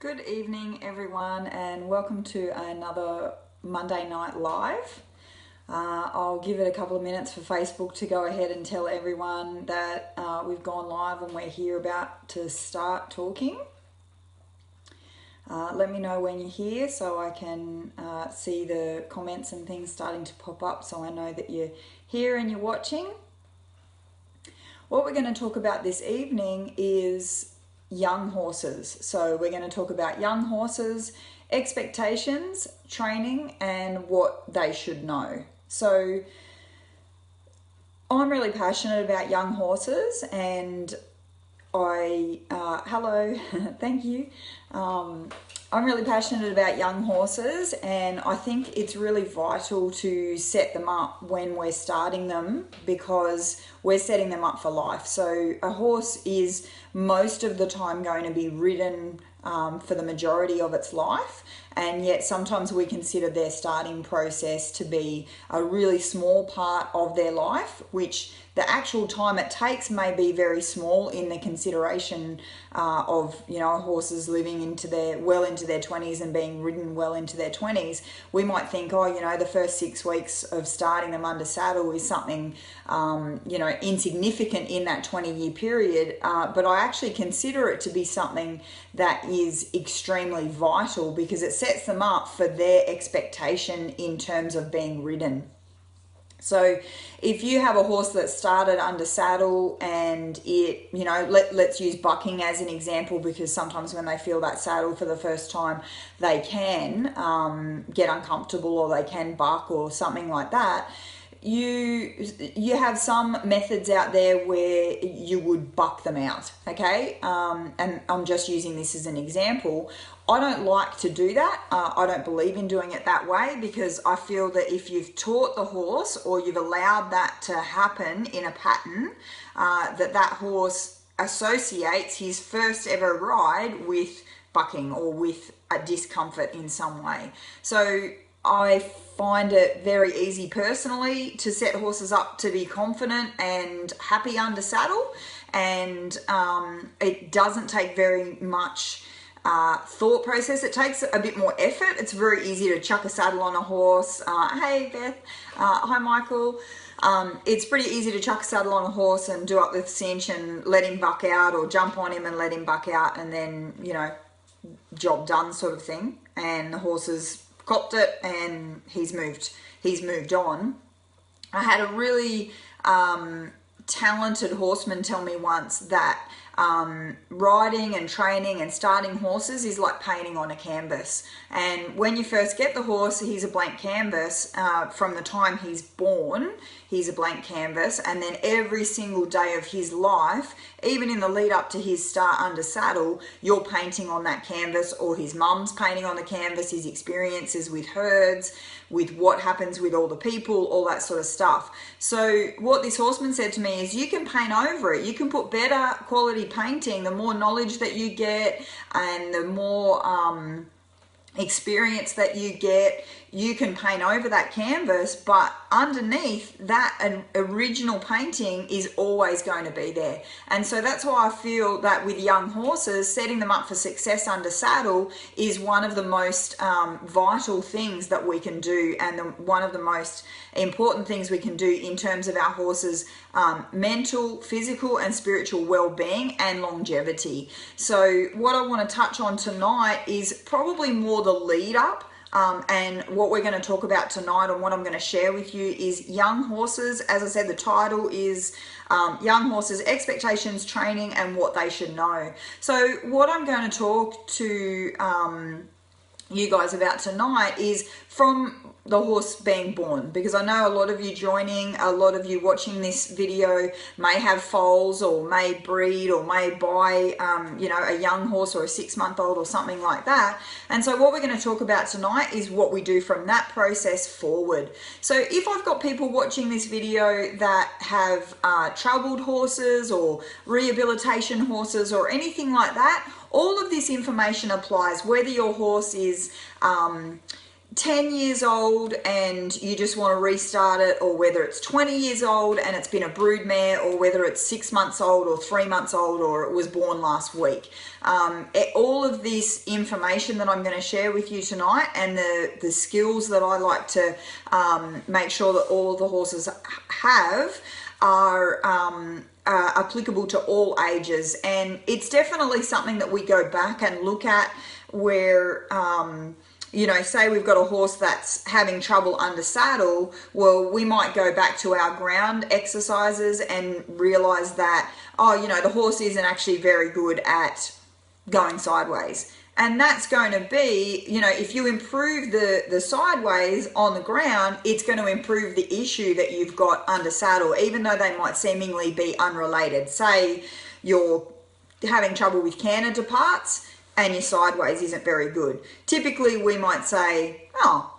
Good evening everyone, and welcome to another Monday Night Live. I'll give it a couple of minutes for Facebook to go ahead and tell everyone that we've gone live and we're here about to start talking. Let me know when you're here so I can see the comments and things starting to pop up, so I know that you're here and you're watching. What we're going to talk about this evening is young horses. So we're going to talk about young horses, expectations, training, and what they should know. So I'm really passionate about young horses, and hello, thank you. I'm really passionate about young horses, and I think it's really vital to set them up when we're starting them, because we're setting them up for life. So a horse is most of the time going to be ridden for the majority of its life, and yet sometimes we consider their starting process to be a really small part of their life, which the actual time it takes may be very small in the consideration of, horses living into their 20s and being ridden well into their 20s. We might think, the first 6 weeks of starting them under saddle is something, insignificant in that 20-year period. But I actually consider it to be something that is extremely vital, because it sets them up for their expectation in terms of being ridden. So if you have a horse that started under saddle and it, let's use bucking as an example, because sometimes when they feel that saddle for the first time, they can get uncomfortable, or they can buck or something like that. You have some methods out there where you would buck them out, okay? And I'm just using this as an example. I don't like to do that. I don't believe in doing it that way, because I feel that if you've taught the horse, or you've allowed that to happen in a pattern, that horse associates his first ever ride with bucking or with a discomfort in some way. So I find it very easy personally to set horses up to be confident and happy under saddle, and it doesn't take very much thought process. It takes a bit more effort. It's very easy to chuck a saddle on a horse. Hey Beth, hi Michael. It's pretty easy to chuck a saddle on a horse and do up the cinch and let him buck out, or jump on him and let him buck out, and then, job done sort of thing. And the horse has copped it and he's moved on. I had a really talented horseman tell me once that riding and training and starting horses is like painting on a canvas. And when you first get the horse, he's a blank canvas. From the time he's born, he's a blank canvas, and then every single day of his life, even in the lead up to his start under saddle, you're painting on that canvas, or his mum's painting on the canvas, his experiences with herds, with what happens with all the people, all that sort of stuff. So what this horseman said to me is, you can paint over it. You can put better quality painting. The more knowledge that you get, and the more experience that you get, you can paint over that canvas, but underneath that, an original painting is always going to be there. And so that's why I feel that with young horses, setting them up for success under saddle is one of the most vital things that we can do, and one of the most important things we can do in terms of our horses' mental, physical and spiritual well-being and longevity. So what I want to touch on tonight is probably more the lead up. And what we're going to talk about tonight, and what I'm going to share with you, is young horses. As I said, the title is Young Horses, Expectations, Training, and What They Should Know. So what I'm going to talk to you guys about tonight is from the horse being born, because I know a lot of you joining, a lot of you watching this video may have foals, or may breed, or may buy a young horse, or a 6-month-old or something like that. And so what we're going to talk about tonight is what we do from that process forward. So if I've got people watching this video that have troubled horses, or rehabilitation horses, or anything like that, all of this information applies, whether your horse is 10 years old and you just want to restart it, or whether it's 20 years old and it's been a brood mare, or whether it's 6 months old or 3 months old, or it was born last week. All of this information that I'm going to share with you tonight, and the skills that I like to make sure that all of the horses have, are applicable to all ages. And it's definitely something that we go back and look at where, you know, say we've got a horse that's having trouble under saddle. Well, we might go back to our ground exercises and realize that, oh, you know, the horse isn't actually very good at going sideways. And that's going to be, you know, if you improve the sideways on the ground, it's going to improve the issue that you've got under saddle, even though they might seemingly be unrelated. Say you're having trouble with canter departs and your sideways isn't very good. Typically we might say, oh,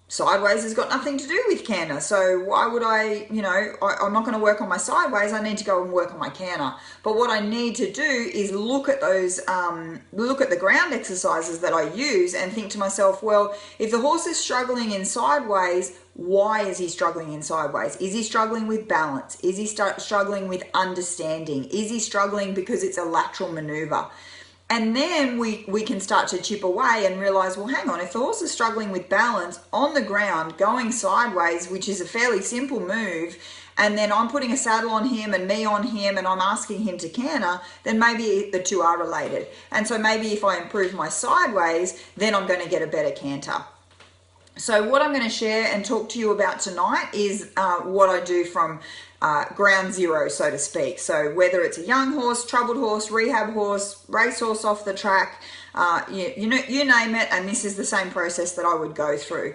sideways has got nothing to do with canter, so why would I, you know, I'm not going to work on my sideways, I need to go and work on my canter. But what I need to do is look at those, look at the ground exercises that I use and think to myself, well, if the horse is struggling in sideways, why is he struggling in sideways? Is he struggling with balance? Is he struggling with understanding? Is he struggling because it's a lateral maneuver? And then we can start to chip away and realize, well, hang on, if the horse is struggling with balance on the ground, going sideways, which is a fairly simple move, and then I'm putting a saddle on him and me on him and I'm asking him to canter, then maybe the two are related. And so maybe if I improve my sideways, then I'm going to get a better canter. So what I'm going to share and talk to you about tonight is what I do from ground zero, so to speak. So whether it's a young horse, troubled horse, rehab horse, racehorse off the track, you name it, and this is the same process that I would go through.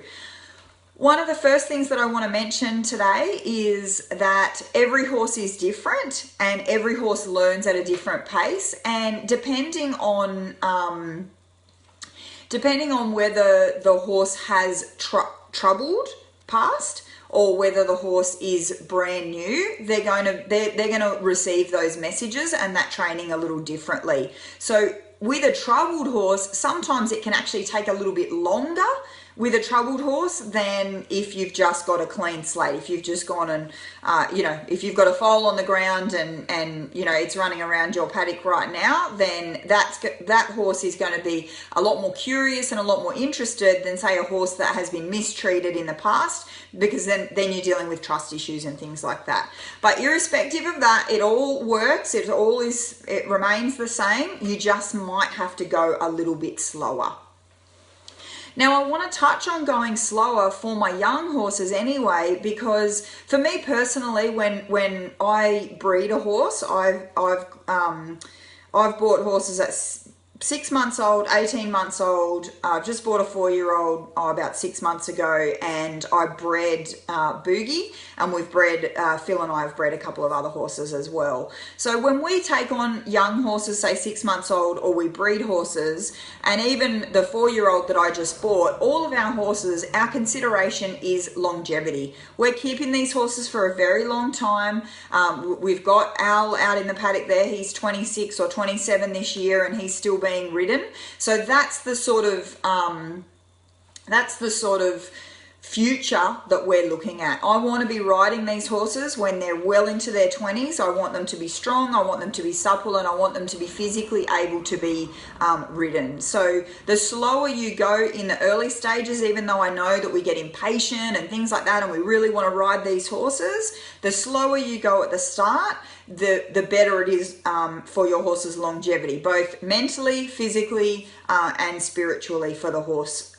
One of the first things that I want to mention today is that every horse is different and every horse learns at a different pace, and depending on whether the horse has troubled past or whether the horse is brand new, they're going to receive those messages and that training a little differently. So with a troubled horse, sometimes it can actually take a little bit longer with a troubled horse than if you've just got a clean slate. If you've just gone and, if you've got a foal on the ground and it's running around your paddock right now, then that horse is going to be a lot more curious and a lot more interested than, say, a horse that has been mistreated in the past, because then you're dealing with trust issues and things like that. But irrespective of that, it all works. It remains the same. You just might have to go a little bit slower. Now, I want to touch on going slower for my young horses anyway, because for me personally, when I breed a horse, I've bought horses at 6 months old, 18 months old. I've just bought a 4-year-old about 6 months ago, and I bred Boogie, and we've bred, Phil and I have bred a couple of other horses as well. So when we take on young horses, say 6 months old, or we breed horses, and even the 4-year-old that I just bought, all of our horses, our consideration is longevity. We're keeping these horses for a very long time. We've got Al out in the paddock there. He's 26 or 27 this year, and he's still being ridden. So that's the sort of future that we're looking at. I want to be riding these horses when they're well into their 20s. I want them to be strong, I want them to be supple, and I want them to be physically able to be ridden. So the slower you go in the early stages, even though I know that we get impatient and things like that and we really want to ride these horses, the slower you go at the start, the better it is for your horse's longevity, both mentally, physically, and spiritually for the horse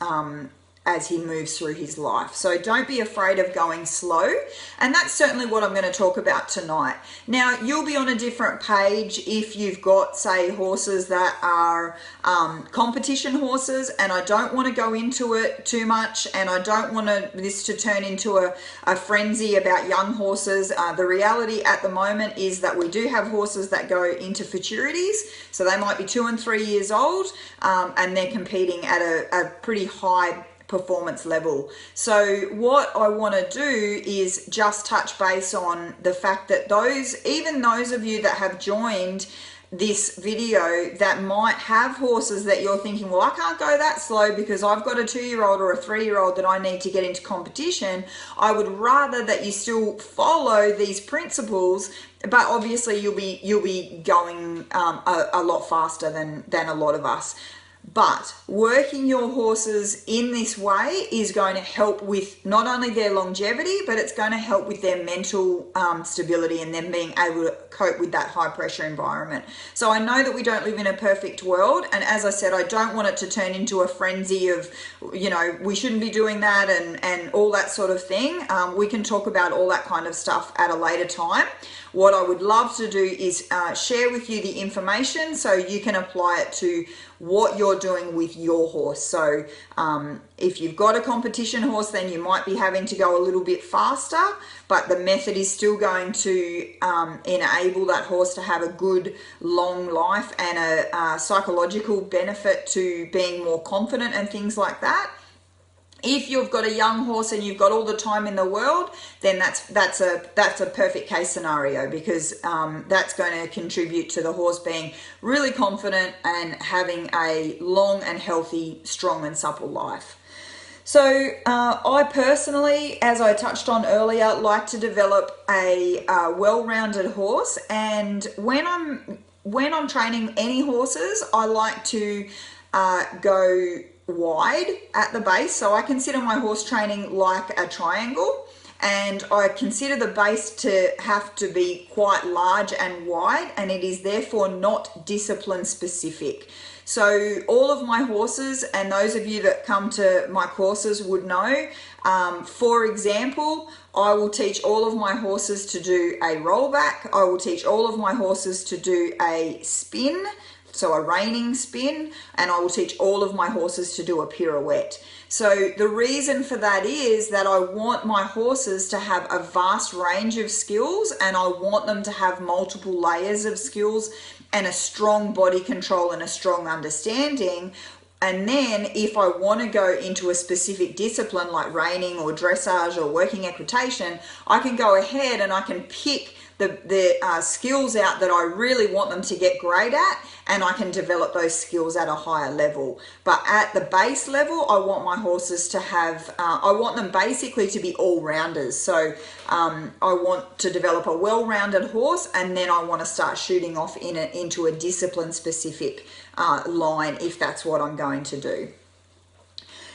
as he moves through his life. So don't be afraid of going slow, and that's certainly what I'm going to talk about tonight. Now, you'll be on a different page if you've got, say, horses that are competition horses, and I don't want to go into it too much, and I don't want this to turn into a frenzy about young horses. The reality at the moment is that we do have horses that go into futurities, so they might be 2 and 3 years old, and they're competing at a pretty high performance level. So what I want to do is just touch base on the fact that even those of you that have joined this video that might have horses that you're thinking, well, I can't go that slow because I've got a 2-year-old or a 3-year-old that I need to get into competition. I would rather that you still follow these principles, but obviously you'll be going a lot faster than a lot of us. But working your horses in this way is going to help with not only their longevity, but it's going to help with their mental stability and them being able to cope with that high pressure environment. So I know that we don't live in a perfect world. And as I said, I don't want it to turn into a frenzy of, you know, we shouldn't be doing that and all that sort of thing. We can talk about all that kind of stuff at a later time. What I would love to do is share with you the information so you can apply it to what you're doing with your horse. So if you've got a competition horse, then you might be having to go a little bit faster, but the method is still going to enable that horse to have a good long life and a psychological benefit to being more confident and things like that. If you've got a young horse and you've got all the time in the world, then that's a perfect case scenario, because that's going to contribute to the horse being really confident and having a long and healthy, strong and supple life. So I personally, as I touched on earlier, like to develop a well-rounded horse, and when I'm training any horses, I like to go wide at the base. So I consider my horse training like a triangle, and I consider the base to have to be quite large and wide, and it is therefore not discipline specific. So all of my horses, and those of you that come to my courses would know, for example, I will teach all of my horses to do a rollback. I will teach all of my horses to do a spin, so a reining spin, and I will teach all of my horses to do a pirouette. So the reason for that is that I want my horses to have a vast range of skills, and I want them to have multiple layers of skills and a strong body control and a strong understanding. And then if I want to go into a specific discipline like reining or dressage or working equitation, I can go ahead and I can pick the skills out that I really want them to get great at, and I can develop those skills at a higher level. But at the base level, I want my horses to have, I want them basically to be all-rounders. So I want to develop a well-rounded horse, and then I want to start shooting off into a discipline-specific line if that's what I'm going to do.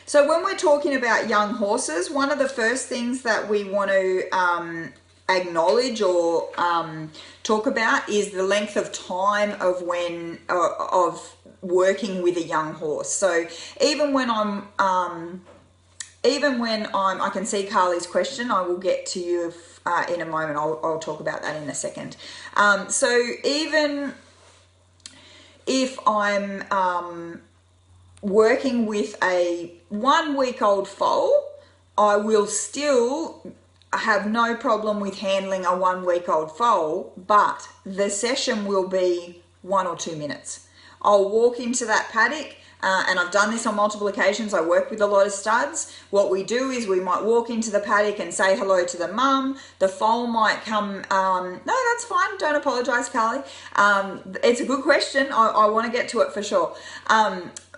So when we're talking about young horses, one of the first things that we want to acknowledge or talk about is the length of time of when of working with a young horse. So even when I can see Carly's question. I will get to you in a moment. I'll talk about that in a second. So even if I'm working with a 1-week-old foal, I will still have no problem with handling a 1-week-old foal, but the session will be 1 or 2 minutes. I'll walk into that paddock, and I've done this on multiple occasions. I work with a lot of studs. What we do is we might walk into the paddock and say hello to the mum. The foal might come, no, that's fine, don't apologize, Carly. It's a good question. I want to get to it for sure.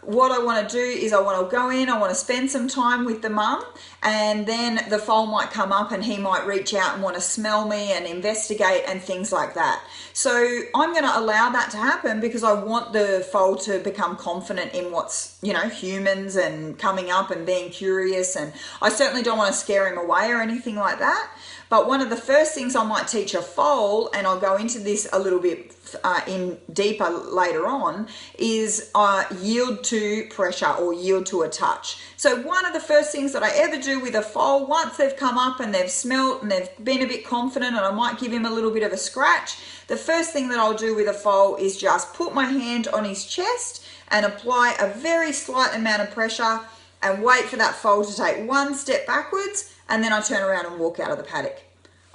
What I want to do is I want to go in, I want to spend some time with the mum, and then the foal might come up and he might reach out and want to smell me and investigate and things like that. So I'm going to allow that to happen because I want the foal to become confident in what's, you know, humans and coming up and being curious, and I certainly don't want to scare him away or anything like that. But one of the first things I might teach a foal, and I'll go into this a little bit in deeper later on, is yield to pressure or yield to a touch. So one of the first things that I ever do with a foal, once they've come up and they've smelt and they've been a bit confident, and I might give him a little bit of a scratch, the first thing that I'll do with a foal is just put my hand on his chest and apply a very slight amount of pressure and wait for that foal to take one step backwards, and then I turn around and walk out of the paddock.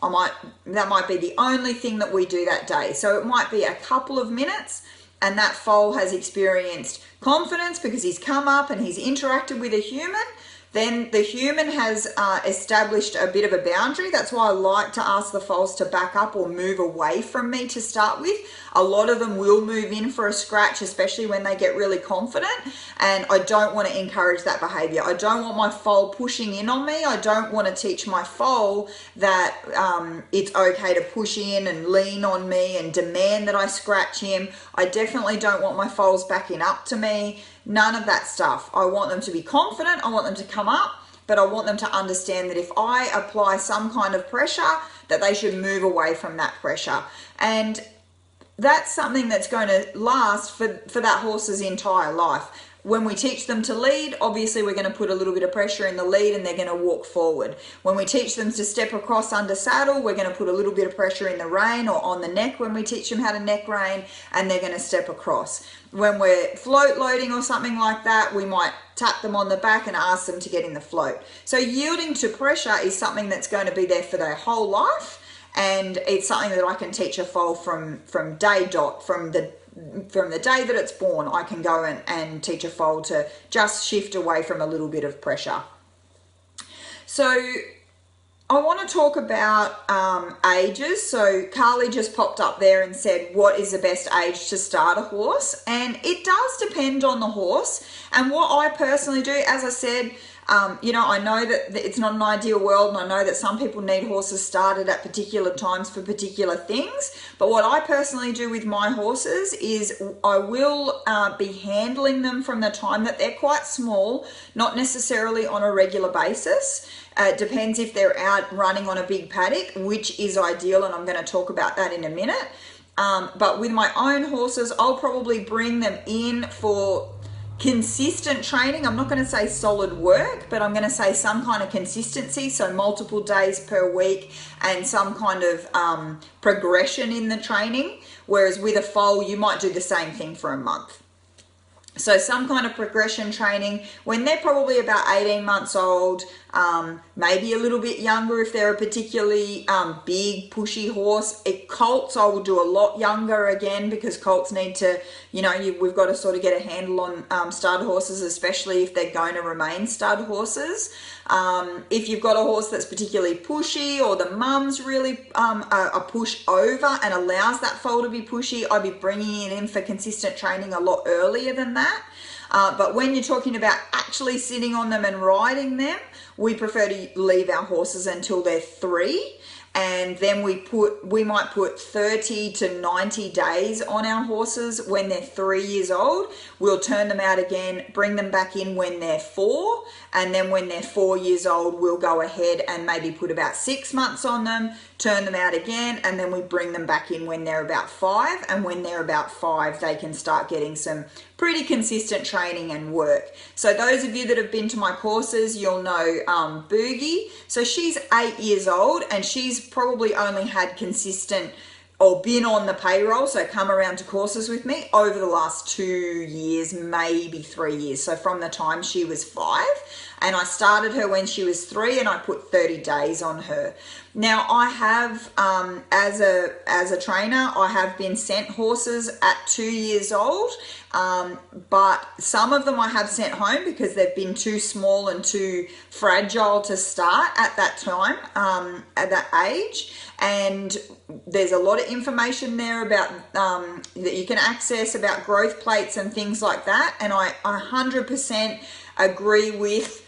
That might be the only thing that we do that day. So it might be a couple of minutes, and that foal has experienced confidence because he's come up and he's interacted with a human, then the human has established a bit of a boundary. That's why I like to ask the foals to back up or move away from me to start with. A lot of them will move in for a scratch, especially when they get really confident, and I don't want to encourage that behavior. I don't want my foal pushing in on me. I don't want to teach my foal that it's okay to push in and lean on me and demand that I scratch him. I definitely don't want my foals backing up to me. None of that stuff. I want them to be confident. I want them to come up, but I want them to understand that if I apply some kind of pressure, that they should move away from that pressure. And that's something that's going to last for that horse's entire life. When we teach them to lead, obviously we're going to put a little bit of pressure in the lead and they're going to walk forward. When we teach them to step across under saddle, we're going to put a little bit of pressure in the rein or on the neck when we teach them how to neck rein, and they're going to step across. When we're float loading or something like that, we might tap them on the back and ask them to get in the float. So yielding to pressure is something that's going to be there for their whole life, and it's something that I can teach a foal from day dot, from the day that it's born. I can go and teach a foal to just shift away from a little bit of pressure. So I want to talk about ages. So Carly just popped up there and said, what is the best age to start a horse? And it does depend on the horse. And what I personally do, as I said, you know, I know that it's not an ideal world, and I know that some people need horses started at particular times for particular things. But what I personally do with my horses is I will be handling them from the time that they're quite small, not necessarily on a regular basis. It depends if they're out running on a big paddock, which is ideal, and I'm going to talk about that in a minute. But with my own horses, I'll probably bring them in for consistent training. I'm not going to say solid work, but I'm going to say some kind of consistency, so multiple days per week and some kind of progression in the training, whereas with a foal you might do the same thing for a month. So some kind of progression training when they're probably about 18 months old, maybe a little bit younger if they're a particularly big, pushy horse. Colts I will do a lot younger again, because colts need to, you know, we've got to sort of get a handle on stud horses, especially if they're going to remain stud horses. If you've got a horse that's particularly pushy, or the mum's really a push over and allows that foal to be pushy, I'd be bringing it in for consistent training a lot earlier than that. But when you're talking about actually sitting on them and riding them, we prefer to leave our horses until they're 3. And then we might put 30 to 90 days on our horses when they're 3 years old. We'll turn them out again, bring them back in when they're 4, and then when they're 4 years old, we'll go ahead and maybe put about 6 months on them, turn them out again, and then we bring them back in when they're about 5. And when they're about 5, they can start getting some pretty consistent training and work. So those of you that have been to my courses, you'll know Boogie. So she's 8 years old, and she's probably only had consistent or been on the payroll, so come around to courses with me over the last 2 years, maybe 3 years. So from the time she was 5, and I started her when she was 3, and I put 30 days on her. Now I have, as a trainer, I have been sent horses at 2 years old, but some of them I have sent home because they've been too small and too fragile to start at that time, at that age. And there's a lot of information there about that you can access about growth plates and things like that. And I 100% agree with,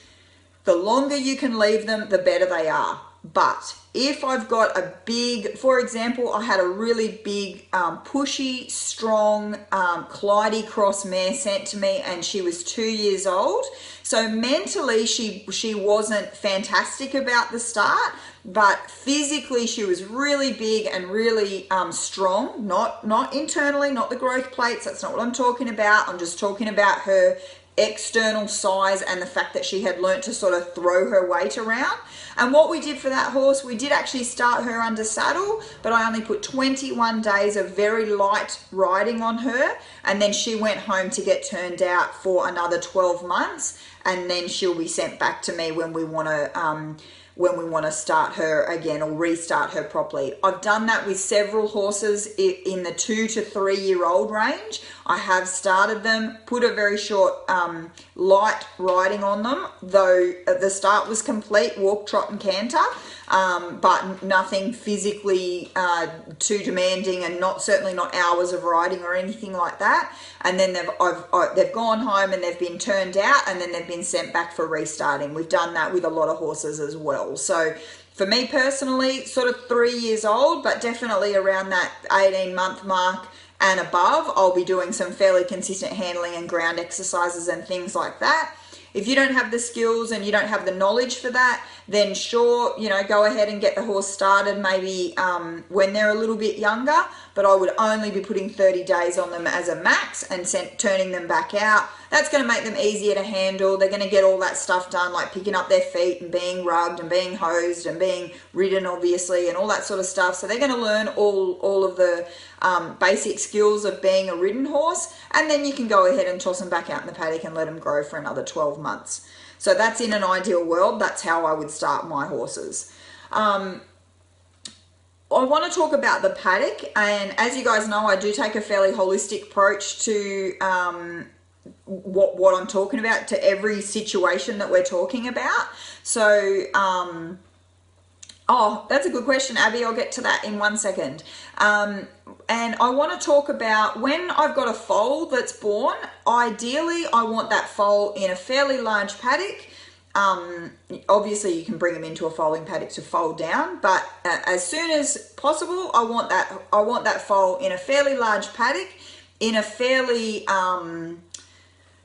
the longer you can leave them, the better they are. But if I've got a big, for example, I had a really big, pushy, strong, Clyde cross mare sent to me, and she was 2 years old. So mentally, she wasn't fantastic about the start, but physically she was really big and really strong. Not internally, not the growth plates. That's not what I'm talking about. I'm just talking about her external size and the fact that she had learnt to sort of throw her weight around. And what we did for that horse, we did actually start her under saddle, but I only put 21 days of very light riding on her, and then she went home to get turned out for another 12 months. and then she'll be sent back to me when we want to start her again or restart her properly. I've done that with several horses in the 2 to 3 year old range. I have started them, put a very short light riding on them, though the start was complete, walk, trot and canter, but nothing physically too demanding, and certainly not hours of riding or anything like that. And then they've gone home and they've been turned out, and then they've been sent back for restarting. We've done that with a lot of horses as well. So for me personally, sort of 3 years old, but definitely around that 18-month mark and above, I'll be doing some fairly consistent handling and ground exercises and things like that. If you don't have the skills and you don't have the knowledge for that, then sure, go ahead and get the horse started maybe when they're a little bit younger, but I would only be putting 30 days on them as a max and turning them back out. That's going to make them easier to handle. They're going to get all that stuff done, like picking up their feet and being rugged and being hosed and being ridden, obviously, and all that sort of stuff. So they're going to learn all of the basic skills of being a ridden horse, and then you can go ahead and toss them back out in the paddock and let them grow for another 12 months. So that's in an ideal world. That's how I would start my horses. I want to talk about the paddock, and as you guys know, I do take a fairly holistic approach to what I'm talking about, to every situation that we're talking about. So oh, that's a good question, Abby. I'll get to that in 1 second. And I want to talk about when I've got a foal that's born, ideally I want that foal in a fairly large paddock. Obviously you can bring them into a foaling paddock to foal down, but as soon as possible, I want that foal in a fairly large paddock, in a fairly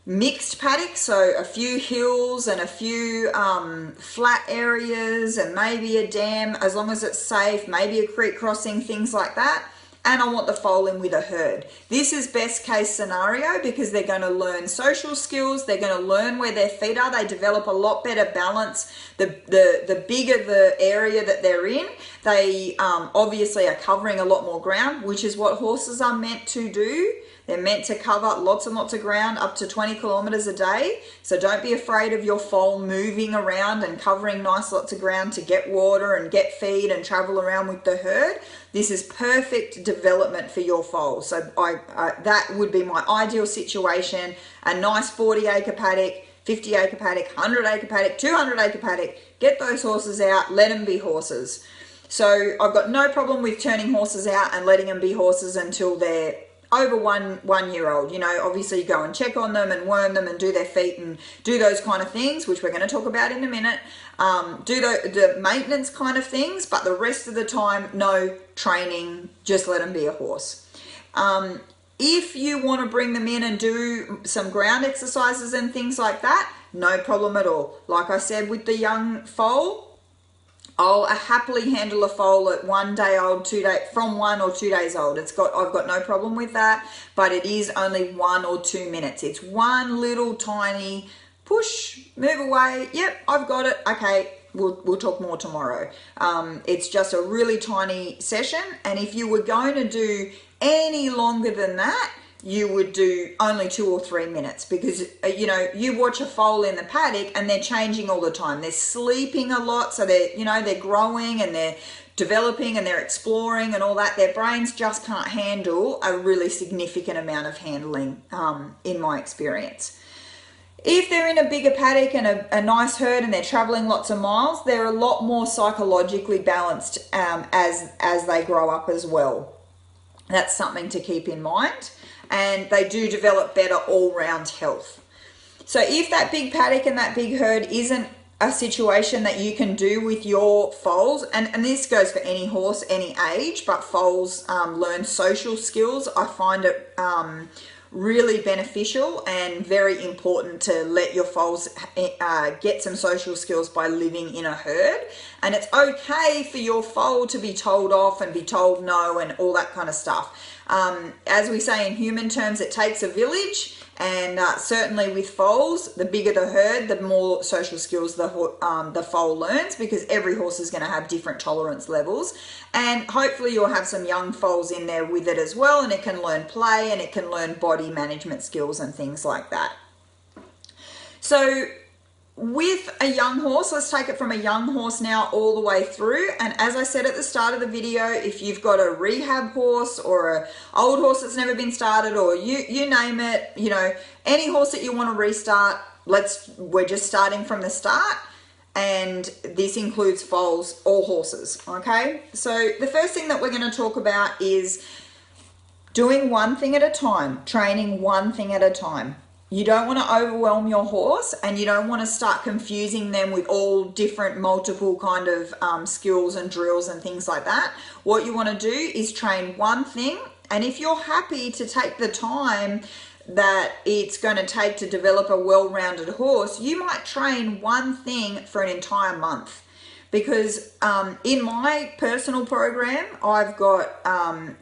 mixed paddock, so a few hills and a few flat areas and maybe a dam, as long as it's safe, maybe a creek crossing, things like that. And I want the foal in with a herd. This is best case scenario because they're going to learn social skills. They're going to learn where their feet are. They develop a lot better balance. The bigger the area that they're in, they obviously are covering a lot more ground, which is what horses are meant to do. They're meant to cover lots and lots of ground, up to 20 kilometers a day. So don't be afraid of your foal moving around and covering nice lots of ground to get water and get feed and travel around with the herd. This is perfect development for your foal. So that would be my ideal situation. A nice 40-acre paddock, 50-acre paddock, 100-acre paddock, 200-acre paddock. Get those horses out, let them be horses. So I've got no problem with turning horses out and letting them be horses until they're over one year old. Obviously you go and check on them and worm them and do their feet and do those kind of things, which we're going to talk about in a minute. Do the maintenance kind of things, but the rest of the time, no training, just let them be a horse. If you want to bring them in and do some ground exercises and things like that, no problem at all. Like I said, with the young foal, I'll happily handle a foal at 1 day old, from 1 or 2 days old. I've got no problem with that, but it is only 1 or 2 minutes. It's one little tiny push, move away. Yep, I've got it. Okay, we'll talk more tomorrow. It's just a really tiny session, and if you were going to do any longer than that, you would do only 2 or 3 minutes, because you watch a foal in the paddock and they're changing all the time. They're sleeping a lot, so they're growing and they're developing and they're exploring and all that. Their brains just can't handle a really significant amount of handling, in my experience. If they're in a bigger paddock and a nice herd and they're traveling lots of miles, they're a lot more psychologically balanced as they grow up as well. That's something to keep in mind. And they do develop better all-round health. So if that big paddock and that big herd isn't a situation that you can do with your foals, and this goes for any horse, any age, but foals learn social skills. I find it really beneficial and very important to let your foals get some social skills by living in a herd. And it's okay for your foal to be told off and be told no and all that kind of stuff. As we say in human terms, it takes a village, and certainly with foals, the bigger the herd, the more social skills the foal learns, because every horse is going to have different tolerance levels. And hopefully you'll have some young foals in there with it as well, and it can learn play and it can learn body management skills and things like that. So with a young horse, let's take it from a young horse now all the way through. And as I said at the start of the video, if you've got a rehab horse or an old horse that's never been started, or you name it, you know, any horse that you want to restart, we're just starting from the start. And this includes foals, all horses, okay? So the first thing that we're going to talk about is doing one thing at a time, training one thing at a time. You don't want to overwhelm your horse, and you don't want to start confusing them with all different multiple kind of skills and drills and things like that. What you want to do is train one thing, and if you're happy to take the time that it's going to take to develop a well-rounded horse, you might train one thing for an entire month. Because in my personal program, I've got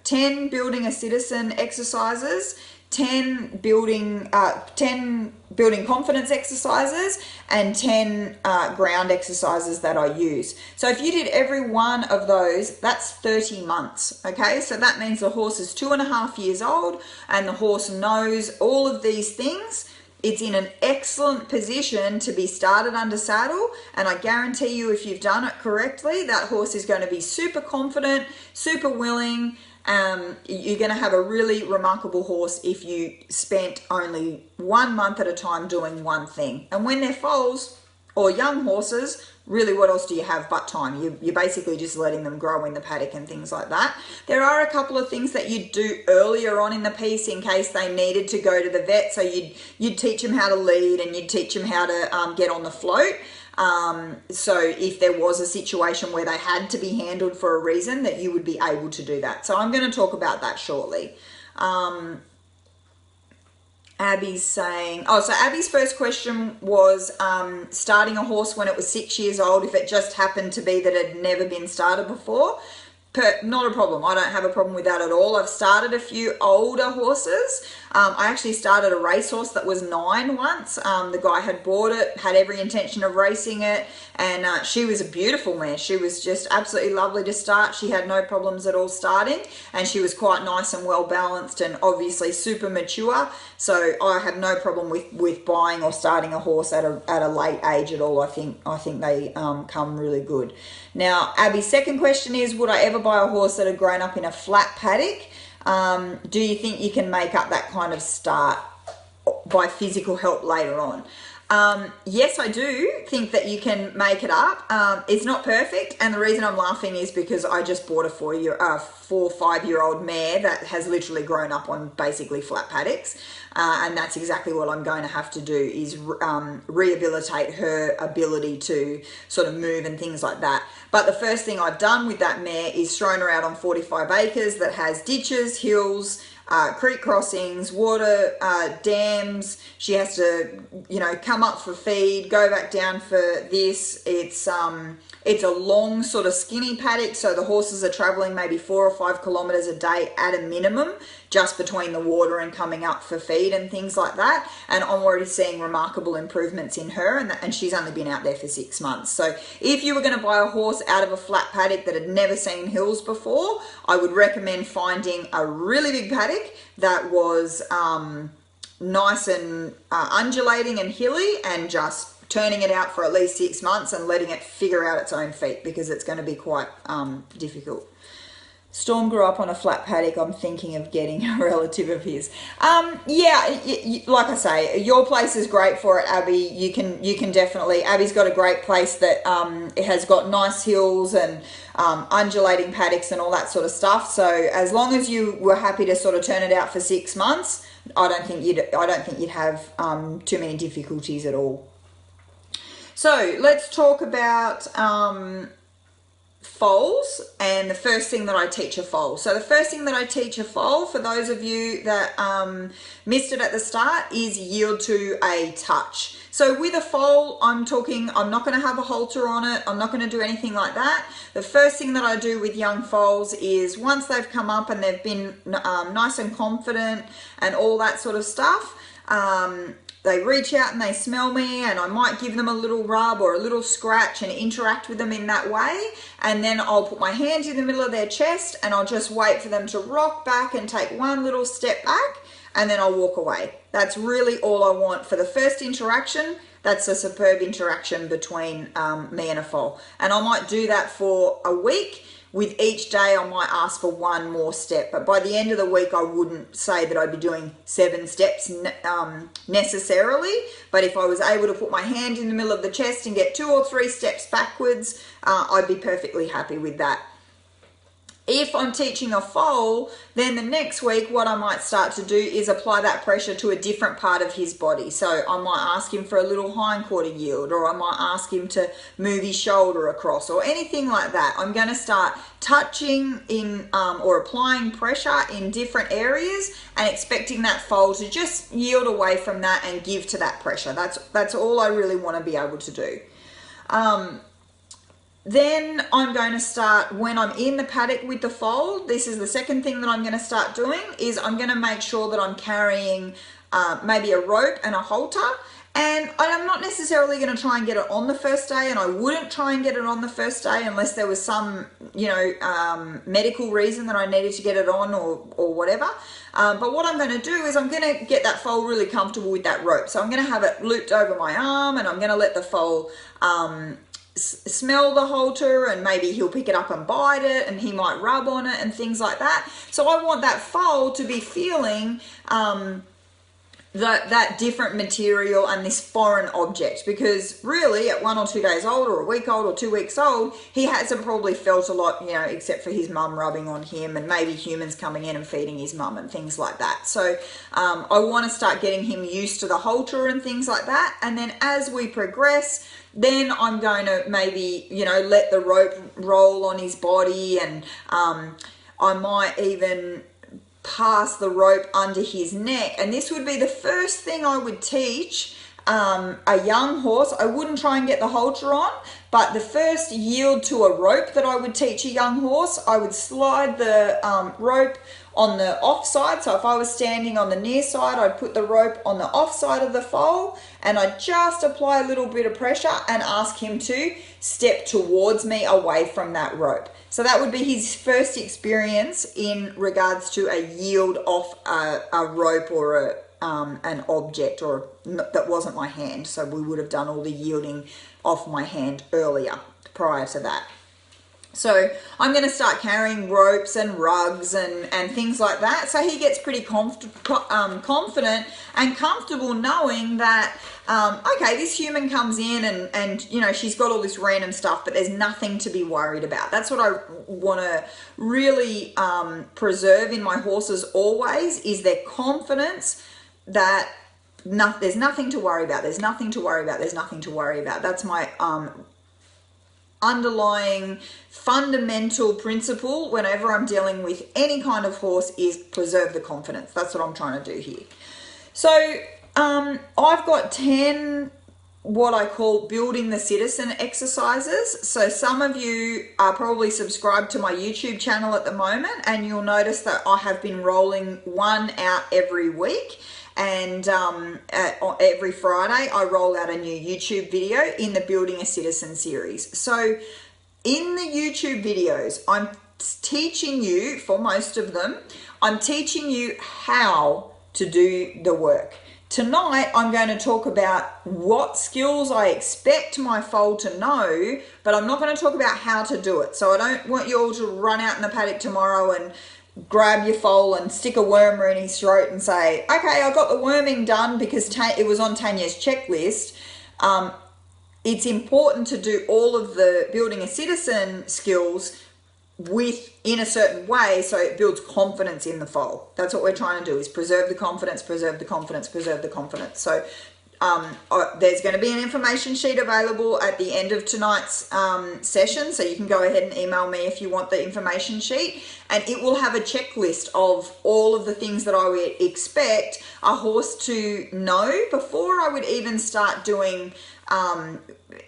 10 building a citizen exercises, 10 building confidence exercises, and 10 ground exercises that I use. So if you did every one of those, that's 30 months, okay? So that means the horse is 2.5 years old and the horse knows all of these things. It's in an excellent position to be started under saddle, and I guarantee you, if you've done it correctly, that horse is going to be super confident, super willing. You're going to have a really remarkable horse if you spent only 1 month at a time doing one thing. And when they're foals or young horses, really, what else do you have but time? You're basically just letting them grow in the paddock and things like that. There are a couple of things that you'd do earlier on in the piece in case they needed to go to the vet. So you'd teach them how to lead, and you'd teach them how to get on the float. So if there was a situation where they had to be handled for a reason, that you would be able to do that. So I'm going to talk about that shortly. Abby's saying, so Abby's first question was starting a horse when it was 6 years old, if it just happened to be that it had never been started before. Not a problem. I don't have a problem with that at all. I've started a few older horses. I actually started a racehorse that was 9 once. The guy had bought it, had every intention of racing it, and she was a beautiful mare. She was just absolutely lovely to start. She had no problems at all starting, and she was quite nice and well balanced and obviously super mature. So I have no problem with buying or starting a horse at a late age at all. I think they come really good. Now, Abby's second question is, would I ever buy a horse that had grown up in a flat paddock? Do you think you can make up that kind of start by physical help later on? Yes, I do think that you can make it up. It's not perfect, and the reason I'm laughing is because I just bought a 4 or 5 year old mare that has literally grown up on basically flat paddocks, and that's exactly what I'm going to have to do, is rehabilitate her ability to sort of move and things like that. But the first thing I've done with that mare is thrown her out on 45 acres that has ditches, hills, creek crossings, water, dams. She has to, come up for feed, go back down for this. It's a long sort of skinny paddock, so the horses are traveling maybe 4 or 5 kilometers a day at a minimum, just between the water and coming up for feed and things like that. And I'm already seeing remarkable improvements in her, and she's only been out there for 6 months. So if you were going to buy a horse out of a flat paddock that had never seen hills before, I would recommend finding a really big paddock that was nice and undulating and hilly, and just turning it out for at least 6 months and letting it figure out its own feet, because it's going to be quite difficult. Storm grew up on a flat paddock. I'm thinking of getting a relative of his. Yeah, like I say, your place is great for it, Abby. You can definitely. Abby's got a great place that it has got nice hills and undulating paddocks and all that sort of stuff. So as long as you were happy to sort of turn it out for 6 months, I don't think you'd have too many difficulties at all. So let's talk about foals, and the first thing that I teach a foal. So the first thing that I teach a foal, for those of you that missed it at the start, is yield to a touch. So with a foal, I'm not going to have a halter on it. I'm not going to do anything like that. The first thing that I do with young foals is, once they've come up and they've been nice and confident and all that sort of stuff, they reach out and they smell me, and I might give them a little rub or a little scratch and interact with them in that way. And then I'll put my hand in the middle of their chest, and I'll just wait for them to rock back and take one little step back, and then I'll walk away. That's really all I want for the first interaction. That's a superb interaction between me and a foal. And I might do that for a week. With each day, I might ask for one more step. But by the end of the week, I wouldn't say that I'd be doing 7 steps necessarily. But if I was able to put my hand in the middle of the chest and get 2 or 3 steps backwards, I'd be perfectly happy with that. If I'm teaching a foal, then the next week what I might start to do is apply that pressure to a different part of his body. So I might ask him for a little hindquarter yield, or I might ask him to move his shoulder across, or anything like that. I'm going to start touching in or applying pressure in different areas and expecting that foal to just yield away from that and give to that pressure. That's all I really want to be able to do. Then I'm going to start, when I'm in the paddock with the foal, this is the second thing that I'm going to start doing, is I'm going to make sure that I'm carrying maybe a rope and a halter. And I'm not necessarily going to try and get it on the first day, and I wouldn't try and get it on the first day unless there was some, medical reason that I needed to get it on or whatever. But what I'm going to do is I'm going to get that foal really comfortable with that rope. So I'm going to have it looped over my arm, and I'm going to let the foal smell the halter, and maybe he'll pick it up and bite it, and he might rub on it and things like that. So I want that foal to be feeling that different material and this foreign object, because really at 1 or 2 days old, or a week old, or 2 weeks old, he hasn't probably felt a lot, except for his mum rubbing on him and maybe humans coming in and feeding his mum and things like that. So I want to start getting him used to the halter and things like that. And then as we progress, then I'm going to maybe, let the rope roll on his body, and I might even pass the rope under his neck. And this would be the first thing I would teach a young horse. I wouldn't try and get the halter on, but the first yield to a rope that I would teach a young horse, I would slide the rope on the off side. So if I was standing on the near side, I'd put the rope on the off side of the foal, and I'd just apply a little bit of pressure and ask him to step towards me away from that rope. So that would be his first experience in regards to a yield off a rope or an object, or that wasn't my hand. So we would have done all the yielding off my hand earlier, prior to that. So I'm going to start carrying ropes and rugs and things like that. So he gets pretty confident and comfortable knowing that, okay, this human comes in and she's got all this random stuff, but there's nothing to be worried about. That's what I want to really preserve in my horses always, is their confidence that there's nothing to worry about. There's nothing to worry about. There's nothing to worry about. That's my underlying fundamental principle whenever I'm dealing with any kind of horse, is preserve the confidence. That's what I'm trying to do here. So I've got 10 what I call building the citizen exercises. So some of you are probably subscribed to my YouTube channel at the moment, and you'll notice that I have been rolling one out every week. And every Friday I roll out a new YouTube video in the Building a Citizen series. So in the YouTube videos, I'm teaching you, for most of them, I'm teaching you how to do the work. Tonight, I'm going to talk about what skills I expect my foal to know, but I'm not going to talk about how to do it. So I don't want you all to run out in the paddock tomorrow and grab your foal and stick a wormer in his throat and say, okay, I got the worming done because it was on Tanya's checklist. It's important to do all of the building a citizen skills in a certain way, so it builds confidence in the foal. That's what we're trying to do, is preserve the confidence, preserve the confidence, preserve the confidence. So there's going to be an information sheet available at the end of tonight's session, so you can go ahead and email me if you want the information sheet, and it will have a checklist of all of the things that I would expect a horse to know before I would even start doing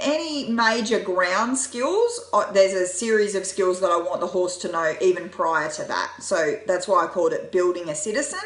any major ground skills. There's a series of skills that I want the horse to know even prior to that. So that's why I called it Building a Citizen,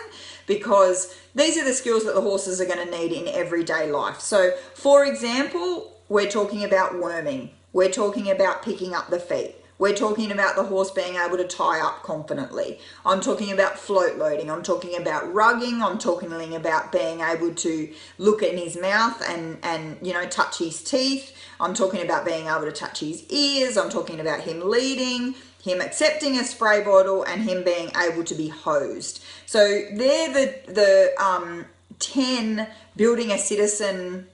because these are the skills that the horses are going to need in everyday life. So for example, we're talking about worming. We're talking about picking up the feet. We're talking about the horse being able to tie up confidently. I'm talking about float loading. I'm talking about rugging. I'm talking about being able to look in his mouth and you know, touch his teeth. I'm talking about being able to touch his ears. I'm talking about him leading, him accepting a spray bottle, and him being able to be hosed. So they're the 10 building a citizen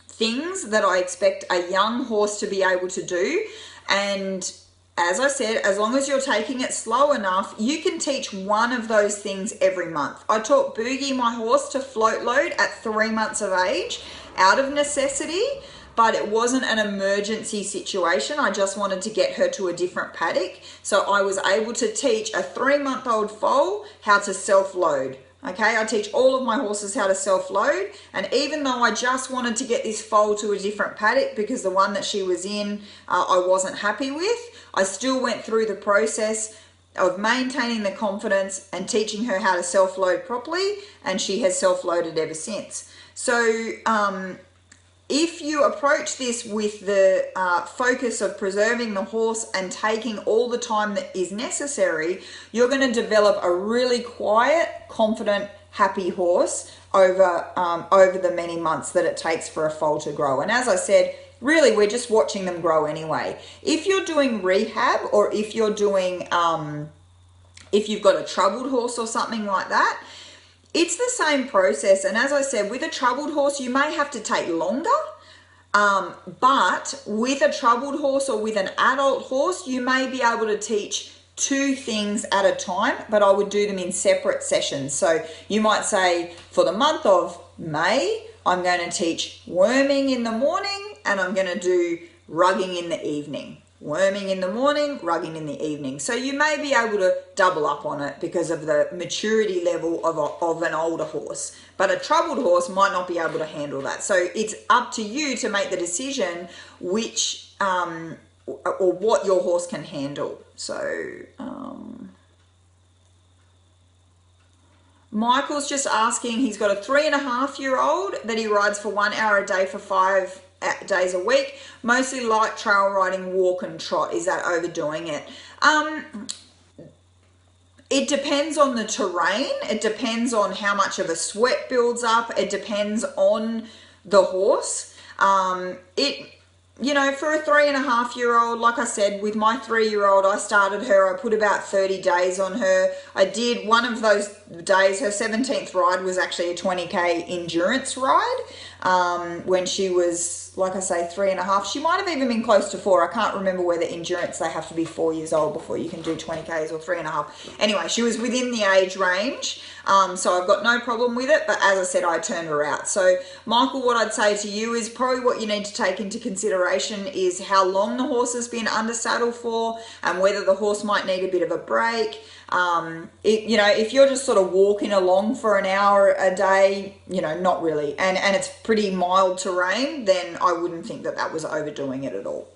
things that I expect a young horse to be able to do. And as I said, as long as you're taking it slow enough, you can teach one of those things every month. I taught Boogie, my horse, to float load at 3 months of age out of necessity, but it wasn't an emergency situation. I just wanted to get her to a different paddock. So I was able to teach a 3-month-old foal how to self-load. Okay, I teach all of my horses how to self-load, and even though I just wanted to get this foal to a different paddock because the one that she was in I wasn't happy with, I still went through the process of maintaining the confidence and teaching her how to self-load properly, and she has self-loaded ever since. So if you approach this with the focus of preserving the horse and taking all the time that is necessary, you're going to develop a really quiet, confident, happy horse over the many months that it takes for a foal to grow. And as I said, really, we're just watching them grow anyway. If you're doing rehab, or if you're doing, if you've got a troubled horse or something like that, it's the same process. And as I said, with a troubled horse, you may have to take longer. But with a troubled horse or with an adult horse, you may be able to teach 2 things at a time, but I would do them in separate sessions. So you might say, for the month of May, I'm going to teach worming in the morning and I'm going to do rugging in the evening. Worming in the morning, rugging in the evening. So you may be able to double up on it because of the maturity level of an older horse. But a troubled horse might not be able to handle that. So it's up to you to make the decision which or what your horse can handle. So Michael's just asking, he's got a 3.5-year-old that he rides for 1 hour a day for 5 days a week, mostly light trail riding, walk and trot. Is that overdoing it? It depends on the terrain. It depends on how much of a sweat builds up. It depends on the horse. You know, for a 3.5-year-old, like I said, with my 3-year-old, I started her, I put about 30 days on her. I did one of those days, her 17th ride was actually a 20K endurance ride when she was, like I say, 3.5. She might have even been close to 4. I can't remember whether endurance, they have to be 4 years old before you can do 20Ks or 3.5. Anyway, she was within the age range. So I've got no problem with it, but as I said, I turned her out. So Michael, what I'd say to you is probably what you need to take into consideration is how long the horse has been under saddle for and whether the horse might need a bit of a break. You know, if you're just sort of walking along for an hour a day, you know, not really, and it's pretty mild terrain, then I wouldn't think that that was overdoing it at all.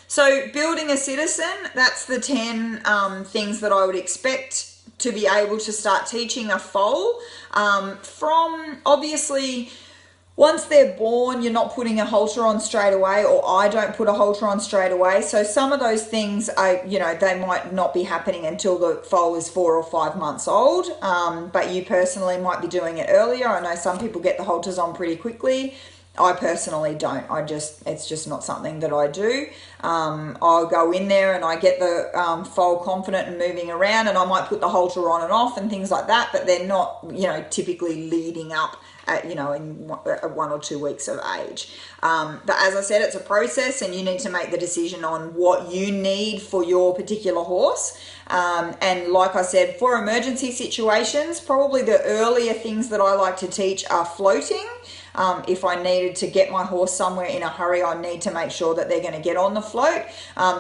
So building a citizen, that's the 10 things that I would expect to be able to start teaching a foal. From obviously, once they're born, you're not putting a halter on straight away, or I don't put a halter on straight away. So some of those things are, you know, they might not be happening until the foal is 4 or 5 months old. But you personally might be doing it earlier. I know some people get the halters on pretty quickly. I personally don't. It's just not something that I do. I'll go in there and I get the foal confident and moving around, and I might put the halter on and off and things like that, but they're not, you know, typically leading up at, you know, in 1 or 2 weeks of age. But as I said, it's a process and you need to make the decision on what you need for your particular horse. And like I said, for emergency situations, probably the earlier things that I like to teach are floating. If I needed to get my horse somewhere in a hurry, I need to make sure that they're going to get on the float.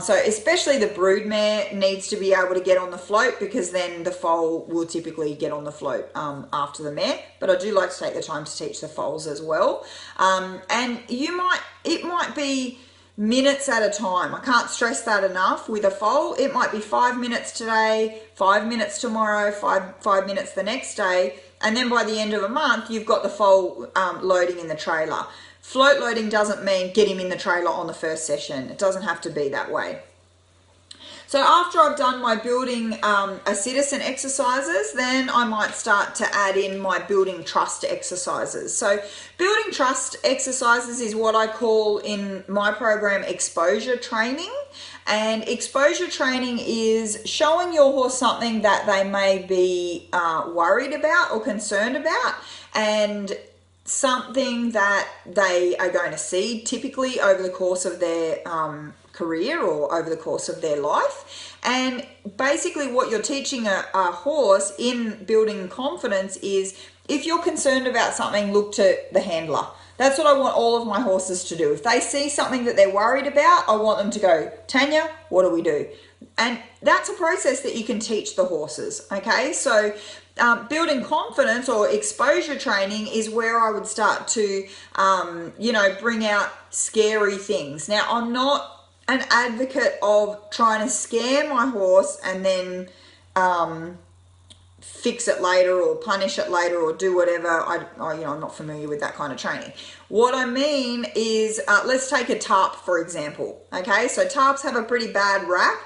So especially the broodmare needs to be able to get on the float, because then the foal will typically get on the float after the mare. But I do like to take the time to teach the foals as well. And it might be minutes at a time. I can't stress that enough with a foal. It might be 5 minutes today, 5 minutes tomorrow, five minutes the next day. And then by the end of a month, you've got the foal loading in the trailer. Float loading doesn't mean get him in the trailer on the first session. It doesn't have to be that way. So after I've done my building a citizen exercises, then I might start to add in my building trust exercises. So building trust exercises is what I call in my program exposure training. And exposure training is showing your horse something that they may be worried about or concerned about, and something that they are going to see typically over the course of their career or over the course of their life. And basically what you're teaching a horse in building confidence is, if you're concerned about something, look to the handler. That's what I want all of my horses to do. If they see something that they're worried about, I want them to go, Tanya, what do we do? And that's a process that you can teach the horses, okay? So building confidence or exposure training is where I would start to, bring out scary things. Now, I'm not an advocate of trying to scare my horse and then fix it later or punish it later or do whatever. I'm not familiar with that kind of training. What I mean is, let's take a tarp, for example. Okay, so tarps have a pretty bad rap.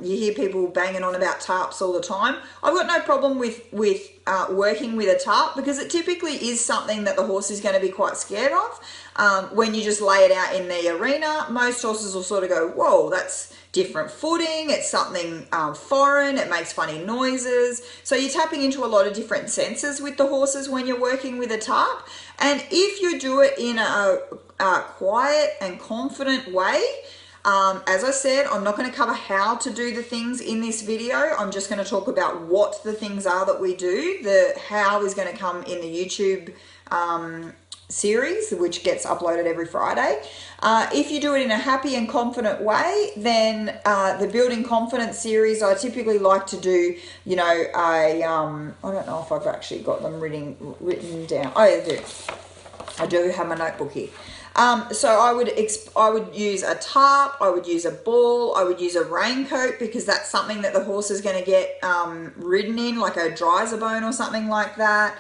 You hear people banging on about tarps all the time. I've got no problem with working with a tarp, because it typically is something that the horse is going to be quite scared of. When you just lay it out in the arena, most horses will sort of go, whoa, that's different footing, it's something foreign, it makes funny noises. So you're tapping into a lot of different senses with the horses when you're working with a tarp. And if you do it in a quiet and confident way, as I said, I'm not going to cover how to do the things in this video. I'm just going to talk about what the things are that we do. The how is going to come in the YouTube series, which gets uploaded every Friday. If you do it in a happy and confident way, then the building confidence series, I typically like to do, I don't know if I've actually got them written down. Oh, I do. I do have my notebook here. So I would use a tarp, I would use a ball, I would use a raincoat, because that's something that the horse is going to get ridden in, like a dryser bone or something like that.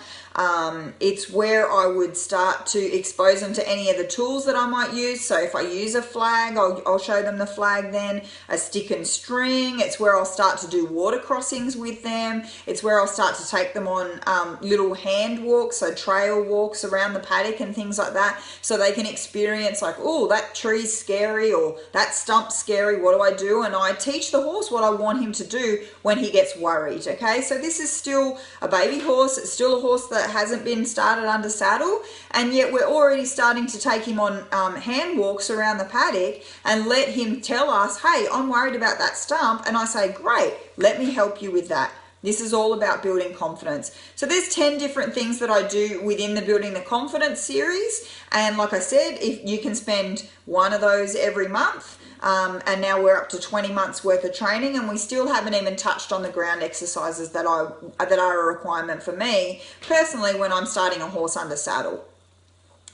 It's where I would start to expose them to any of the tools that I might use. So if I use a flag, I'll show them the flag then, a stick and string. It's where I'll start to do water crossings with them. It's where I'll start to take them on little hand walks, so trail walks around the paddock and things like that, so they can experience like, oh, that tree's scary or that stump's scary, what do I do? And I teach the horse what I want him to do when he gets worried, okay? So this is still a baby horse. It's still a horse that hasn't been started under saddle, and yet we're already starting to take him on hand walks around the paddock and let him tell us, hey, I'm worried about that stump, and I say, great, let me help you with that. This is all about building confidence. So there's 10 different things that I do within the Building the Confidence series, and like I said, if you can spend one of those every month, and now we're up to 20 months worth of training, and we still haven't even touched on the ground exercises that are a requirement for me personally when I'm starting a horse under saddle.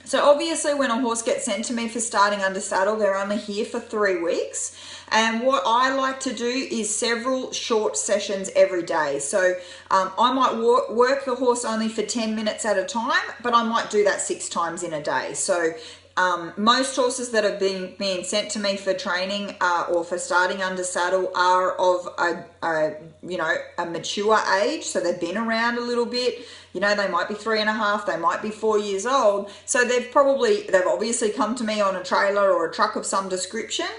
So obviously when a horse gets sent to me for starting under saddle, they're only here for 3 weeks. And what I like to do is several short sessions every day. So I might work the horse only for 10 minutes at a time, but I might do that 6 times in a day. So most horses that are being sent to me for training or for starting under saddle are of a mature age, so they've been around a little bit. They might be 3.5, they might be 4 years old. So they've obviously come to me on a trailer or a truck of some description.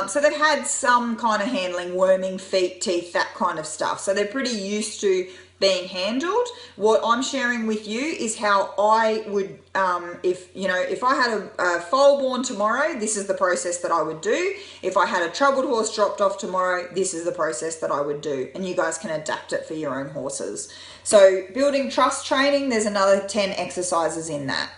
So they've had some kind of handling, worming, feet, teeth, that kind of stuff. So they're pretty used to being handled. What I'm sharing with you is how I would, if I had a foal born tomorrow, this is the process that I would do. If I had a troubled horse dropped off tomorrow, this is the process that I would do. And you guys can adapt it for your own horses. So building trust training, there's another 10 exercises in that.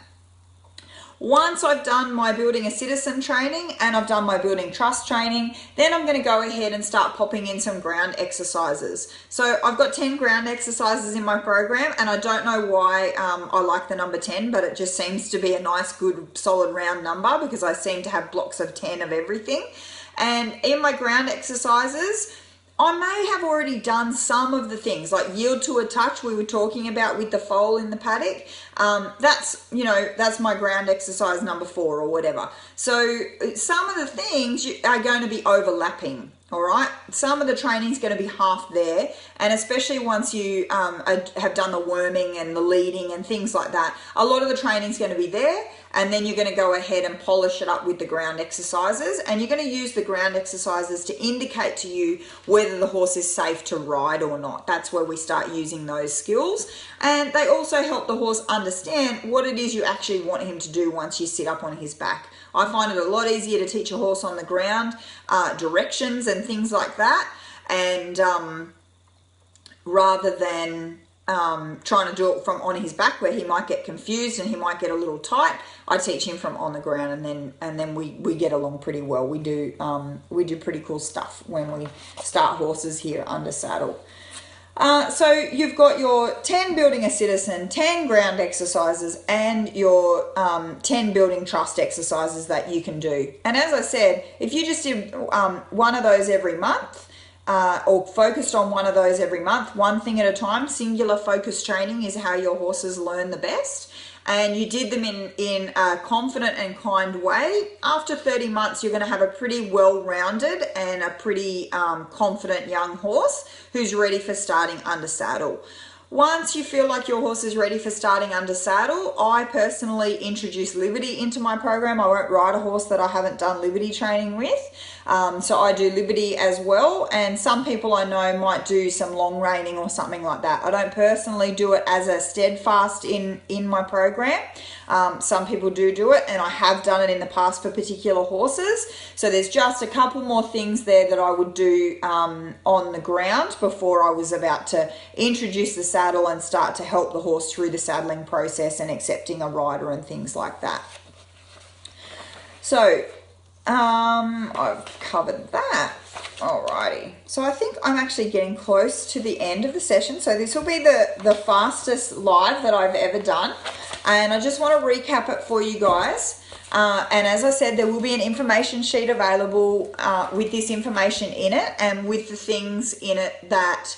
Once I've done my building a citizen training and I've done my building trust training, then I'm going to go ahead and start popping in some ground exercises. So I've got 10 ground exercises in my program, and I don't know why I like the number 10, but it just seems to be a nice, good, solid round number, because I seem to have blocks of 10 of everything. And in my ground exercises, I may have already done some of the things like yield to a touch we were talking about with the foal in the paddock. That's my ground exercise number 4 or whatever. So some of the things are going to be overlapping. All right, some of the training is going to be half there, and especially once you have done the worming and the leading and things like that, a lot of the training is going to be there, and then you're going to go ahead and polish it up with the ground exercises, and you're going to use the ground exercises to indicate to you whether the horse is safe to ride or not. That's where we start using those skills, and they also help the horse understand what it is you actually want him to do once you sit up on his back. I find it a lot easier to teach a horse on the ground directions and things like that, and rather than trying to do it from on his back where he might get confused and he might get a little tight. I teach him from on the ground, and then we get along pretty well. We do pretty cool stuff when we start horses here under saddle. So you've got your 10 building a citizen, 10 ground exercises, and your 10 building trust exercises that you can do. And as I said, if you just did one of those every month, or focused on one of those every month, one thing at a time, singular focus training is how your horses learn the best. And you did them in a confident and kind way, after 30 months, you're going to have a pretty well-rounded and a pretty confident young horse who's ready for starting under saddle. Once you feel like your horse is ready for starting under saddle, I personally introduce Liberty into my program. I won't ride a horse that I haven't done Liberty training with. So I do Liberty as well, and some people I know might do some long reining or something like that. I don't personally do it as a steadfast in my program. Some people do it, and I have done it in the past for particular horses. So there's just a couple more things there that I would do on the ground before I was about to introduce the saddle and start to help the horse through the saddling process and accepting a rider and things like that. So I've covered that. Alrighty, so I think I'm actually getting close to the end of the session. So this will be the fastest live that I've ever done, and I just want to recap it for you guys. And as I said, there will be an information sheet available with this information in it and with the things in it that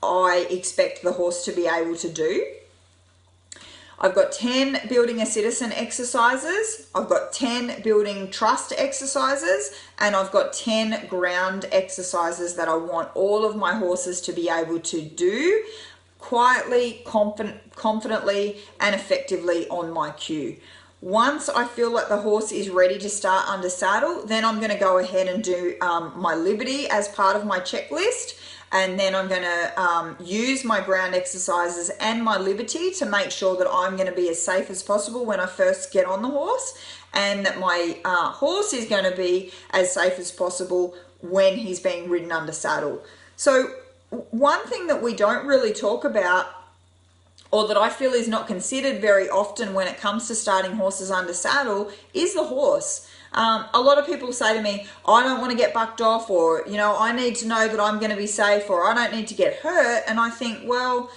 I expect the horse to be able to do. I've got 10 building a citizen exercises, I've got 10 building trust exercises, and I've got 10 ground exercises that I want all of my horses to be able to do quietly, confidently, and effectively on my cue. Once I feel like the horse is ready to start under saddle, then I'm going to go ahead and do my Liberty as part of my checklist. And then I'm going to use my ground exercises and my Liberty to make sure that I'm going to be as safe as possible when I first get on the horse, and that my horse is going to be as safe as possible when he's being ridden under saddle. So one thing that we don't really talk about, or that I feel is not considered very often when it comes to starting horses under saddle, is the horse. A lot of people say to me, I don't want to get bucked off, or, you know, I need to know that I'm going to be safe, or I don't need to get hurt. And I think, well,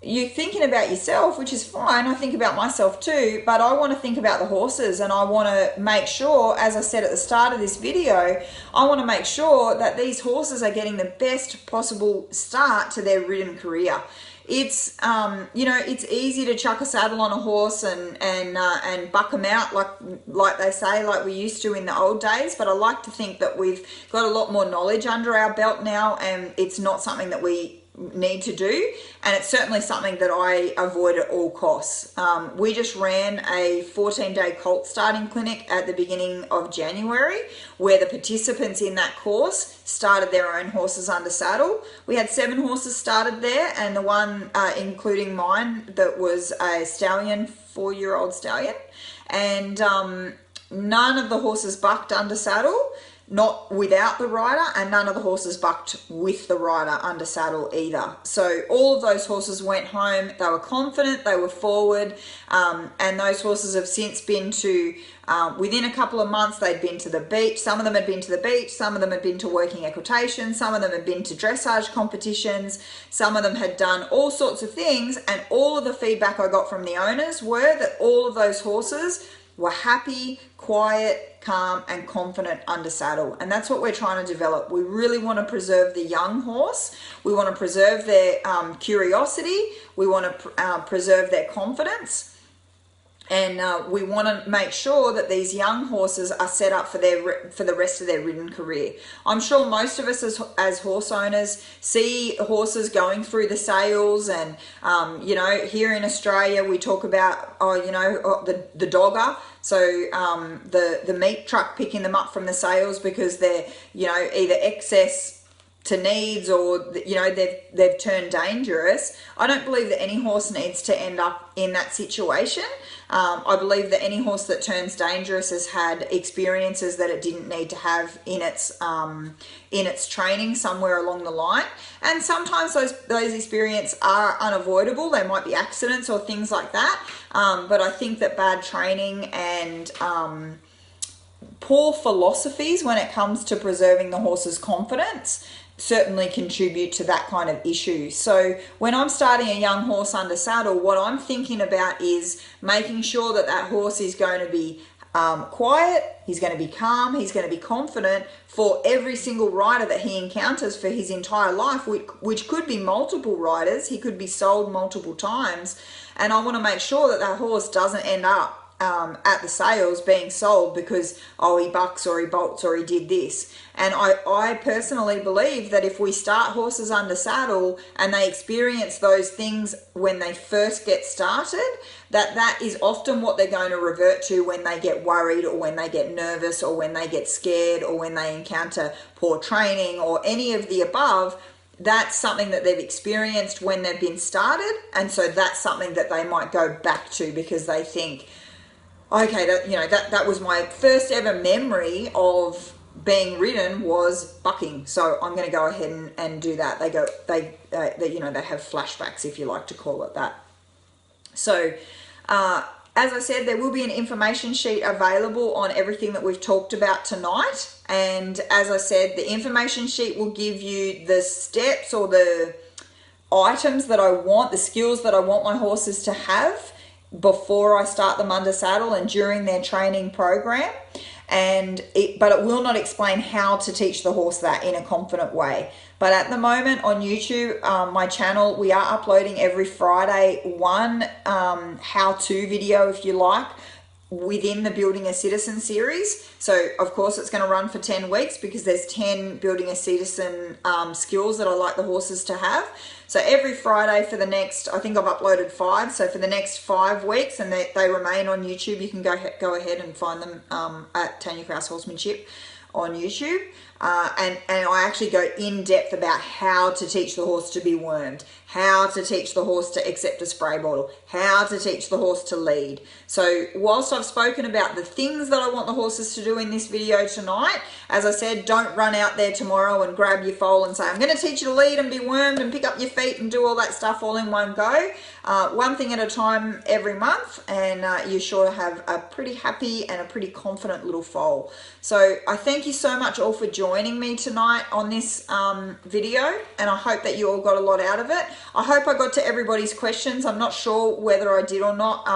you're thinking about yourself, which is fine. I think about myself too, but I want to think about the horses, and I want to make sure, as I said at the start of this video, I want to make sure that these horses are getting the best possible start to their ridden career. It's you know, it's easy to chuck a saddle on a horse and buck them out like they say, like we used to in the old days. But I like to think that we've got a lot more knowledge under our belt now, and it's not something that we need to do, and it's certainly something that I avoid at all costs. We just ran a 14-day colt starting clinic at the beginning of January, where the participants in that course started their own horses under saddle. We had 7 horses started there, and the one including mine that was a stallion, 4-year-old stallion, and none of the horses bucked under saddle, not without the rider, and none of the horses bucked with the rider under saddle either. So all of those horses went home, they were confident, they were forward, and those horses have since been to, within a couple of months, they'd been to the beach. Some of them had been to the beach, some of them had been to working equitation, some of them had been to dressage competitions, some of them had done all sorts of things, and all of the feedback I got from the owners were that all of those horses were happy, quiet, calm, and confident under saddle. And that's what we're trying to develop. We really want to preserve the young horse. We want to preserve their curiosity. We want to preserve their confidence. And we want to make sure that these young horses are set up for the rest of their ridden career. I'm sure most of us as horse owners see horses going through the sales, and you know, here in Australia we talk about the dogger. So the meat truck picking them up from the sales because they're, you know, either excess to needs, or you know, they've turned dangerous. I don't believe that any horse needs to end up in that situation. I believe that any horse that turns dangerous has had experiences that it didn't need to have in its training somewhere along the line. And sometimes those experiences are unavoidable. They might be accidents or things like that. But I think that bad training and poor philosophies when it comes to preserving the horse's confidence certainly contribute to that kind of issue. So when I'm starting a young horse under saddle, what I'm thinking about is making sure that that horse is going to be quiet, he's going to be calm, he's going to be confident for every single rider that he encounters for his entire life, which could be multiple riders. He could be sold multiple times, and I want to make sure that that horse doesn't end up at the sales being sold because, oh, he bucks or he bolts or he did this. And I personally believe that if we start horses under saddle and they experience those things when they first get started, that is often what they're going to revert to when they get worried, or when they get nervous, or when they get scared, or when they encounter poor training, or any of the above. That's something that they've experienced when they've been started, and so that's something that they might go back to because they think, okay, that was my first ever memory of being ridden was bucking, so I'm going to go ahead and do that. They have flashbacks, if you like to call it that. So as I said, there will be an information sheet available on everything that we've talked about tonight. And as I said, the information sheet will give you the steps or the items that I want, the skills that I want my horses to have before I start them under saddle and during their training program. But it will not explain how to teach the horse that in a confident way. But at the moment on YouTube, my channel, we are uploading every Friday one how-to video, if you like, within the Building a Citizen series. So of course it's going to run for 10 weeks because there's 10 Building a Citizen skills that I like the horses to have. So every Friday for the next, I think I've uploaded 5, so for the next 5 weeks, and they remain on YouTube. You can go ahead and find them at Tanja Kraus Horsemanship on YouTube. And I actually go in depth about how to teach the horse to be wormed, how to teach the horse to accept a spray bottle, how to teach the horse to lead. So whilst I've spoken about the things that I want the horses to do in this video tonight, as I said, don't run out there tomorrow and grab your foal and say, I'm going to teach you to lead and be wormed and pick up your feet and do all that stuff all in one go. One thing at a time every month, and you're sure to have a pretty happy and a pretty confident little foal. So I thank you so much all for joining me tonight on this video, and I hope that you all got a lot out of it. I hope I got to everybody's questions. I'm not sure whether I did or not.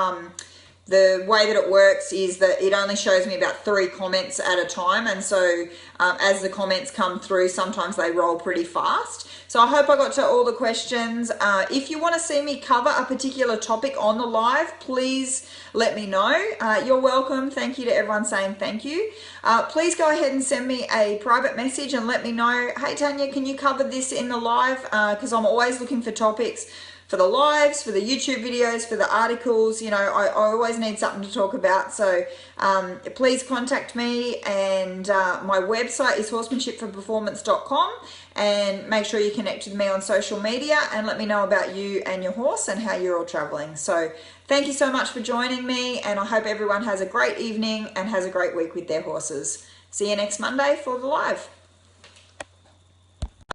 The way that it works is that it only shows me about 3 comments at a time, and so as the comments come through, sometimes they roll pretty fast. So I hope I got to all the questions. If you want to see me cover a particular topic on the live, please let me know. You're welcome. Thank you to everyone saying thank you. Please go ahead and send me a private message and let me know, hey Tanya, can you cover this in the live? Because I'm always looking for topics for the lives, for the YouTube videos, for the articles. You know, I always need something to talk about. So please contact me, and my website is horsemanshipforperformance.com, and make sure you connect with me on social media and let me know about you and your horse and how you're all traveling. So thank you so much for joining me, and I hope everyone has a great evening and has a great week with their horses. See you next Monday for the live.